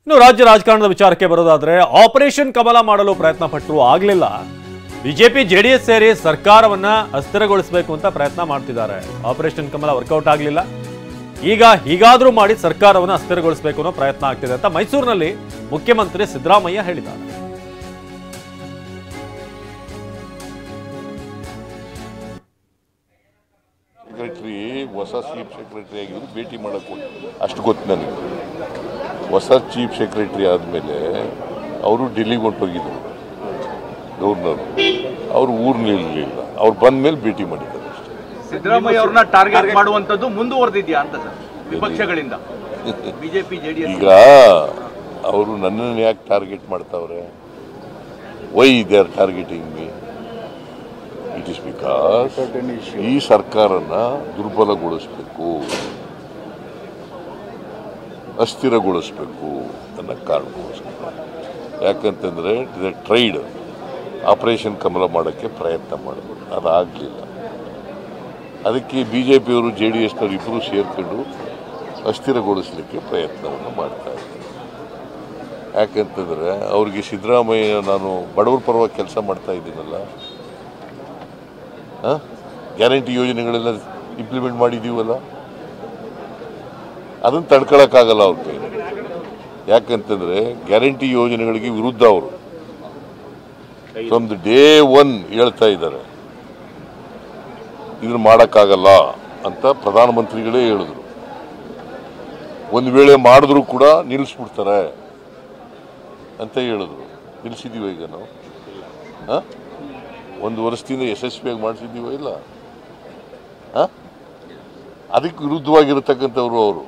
ಇನ್ನು ರಾಜ್ಯ ರಾಜಕಾರಣದ ವಿಚಾರಕ್ಕೆ ಬರೋದಾದ್ರೆ ಆಪರೇಷನ್ ಕಮಲ ಮಾಡಲು ಪ್ರಯತ್ನ ಪಟ್ಟರು ಆಗಲಿಲ್ಲ. ಬಿಜೆಪಿ ಜೆಡಿಎಸ್ ಸೇರಿ ಸರ್ಕಾರವನ್ನ ಅಸ್ಥಿರಗೊಳಿಸಬೇಕು ಅಂತ ಪ್ರಯತ್ನ ಮಾಡ್ತಿದ್ದಾರೆ. ಆಪರೇಷನ್ ಕಮಲ ವರ್ಕೌಟ್ ಆಗಲಿಲ್ಲ. ಈಗ ಹೀಗಾದ್ರೂ ಮಾಡಿ ಸರ್ಕಾರವನ್ನು ಅಸ್ಥಿರಗೊಳಿಸಬೇಕು ಅನ್ನೋ ಪ್ರಯತ್ನ ಆಗ್ತಿದೆ ಅಂತ ಮೈಸೂರಿನಲ್ಲಿ ಮುಖ್ಯಮಂತ್ರಿ ಸಿದ್ದರಾಮಯ್ಯ ಹೇಳಿದ್ದಾರೆ. ಸೆಕ್ರೆಟರಿ ಹೊಸ ಚೀಫ್ ಸೆಕ್ರೆಟರಿ ಆಗಿದ್ರು ಭೇಟಿ ಮಾಡಕ್ಕೆ ಅಷ್ಟು ಗೊತ್ತು ನನಗೆ. ಹೊಸ ಚೀಫ್ ಸೆಕ್ರೆಟರಿ ಆದಮೇಲೆ ಅವರು ಡೆಲ್ಲಿಗೆ ಹೊಂಟೋಗಿದ್ರು ಗವರ್ನರ್. ಅವರು ಊರಿನಲ್ಲಿರಲಿಲ್ಲ. ಅವ್ರು ಬಂದ ಮೇಲೆ ಭೇಟಿ ಮಾಡಿದ್ದಾರೆ ಅಷ್ಟೇ. ಸಿದ್ದರಾಮಯ್ಯ ಅವ್ರನ್ನ ಟಾರ್ಗೆಟ್ ಮಾಡುವಂತದ್ದು ಮುಂದುವರೆದಿದೆಯಾ ಅಂತ ಸರ್ ವಿಪಕ್ಷಗಳಿಂದ ಬಿಜೆಪಿ ಜೆಡಿಎಸ್? ಈಗ ಅವರು ನನ್ನನ್ನು ಯಾಕೆ ಟಾರ್ಗೆಟ್ ಮಾಡ್ತಾವ್ರೆ? Why they are targeting me? It is because ಈ ಸರ್ಕಾರನ ದುರ್ಬಲಗೊಳಿಸಬೇಕು, ಅಸ್ಥಿರಗೊಳಿಸಬೇಕು ಅನ್ನೋ ಕಾರಣಕ್ಕೋಸ್ಕರ. ಯಾಕಂತಂದರೆ ಟ್ರೈಡ್ ಆಪರೇಷನ್ ಕಮಲ ಮಾಡೋಕ್ಕೆ ಪ್ರಯತ್ನ ಮಾಡಿದ್ರು, ಅದಾಗಲಿಲ್ಲ. ಅದಕ್ಕೆ ಬಿ ಜೆ ಪಿಯವರು ಜೆ ಡಿ ಎಸ್ನವರು ಇಬ್ಬರು ಸೇರ್ಕೊಂಡು ಅಸ್ಥಿರಗೊಳಿಸಲಿಕ್ಕೆ ಪ್ರಯತ್ನವನ್ನು ಮಾಡ್ತಾ ಇದ್ದಾರೆ. ಯಾಕಂತಂದರೆ ಅವ್ರಿಗೆ ಸಿದ್ದರಾಮಯ್ಯ ನಾನು ಬಡವರ ಪರವಾಗಿ ಕೆಲಸ ಮಾಡ್ತಾ ಇದ್ದೀನಲ್ಲ, ಗ್ಯಾರಂಟಿ ಯೋಜನೆಗಳೆಲ್ಲ ಇಂಪ್ಲಿಮೆಂಟ್ ಮಾಡಿದ್ದೀವಲ್ಲ, ಅದನ್ನು ತಡ್ಕೊಳಕ್ಕಾಗಲ್ಲ ಅವ್ರ ಕೈ. ಯಾಕಂತಂದರೆ ಗ್ಯಾರಂಟಿ ಯೋಜನೆಗಳಿಗೆ ವಿರುದ್ಧ ಅವರು ಫ್ರಮ್ ದ ಡೇ ಒನ್ ಹೇಳ್ತಾ ಇದ್ದಾರೆ. ಇದನ್ನು ಮಾಡೋಕ್ಕಾಗಲ್ಲ ಅಂತ ಪ್ರಧಾನಮಂತ್ರಿಗಳೇ ಹೇಳಿದ್ರು. ಒಂದು ವೇಳೆ ಮಾಡಿದ್ರು ಕೂಡ ನಿಲ್ಲಿಸ್ಬಿಡ್ತಾರೆ ಅಂತ ಹೇಳಿದ್ರು. ನಿಲ್ಲಿಸಿದ್ದೀವ ಈಗ ನಾವು? ಒಂದು ವರ್ಷದಿಂದ ಯಶಸ್ವಿಯಾಗಿ ಮಾಡಿಸಿದ್ದೀವ ಇಲ್ಲ? ಅದಕ್ಕೆ ವಿರುದ್ಧವಾಗಿರತಕ್ಕಂಥವ್ರು ಅವರು.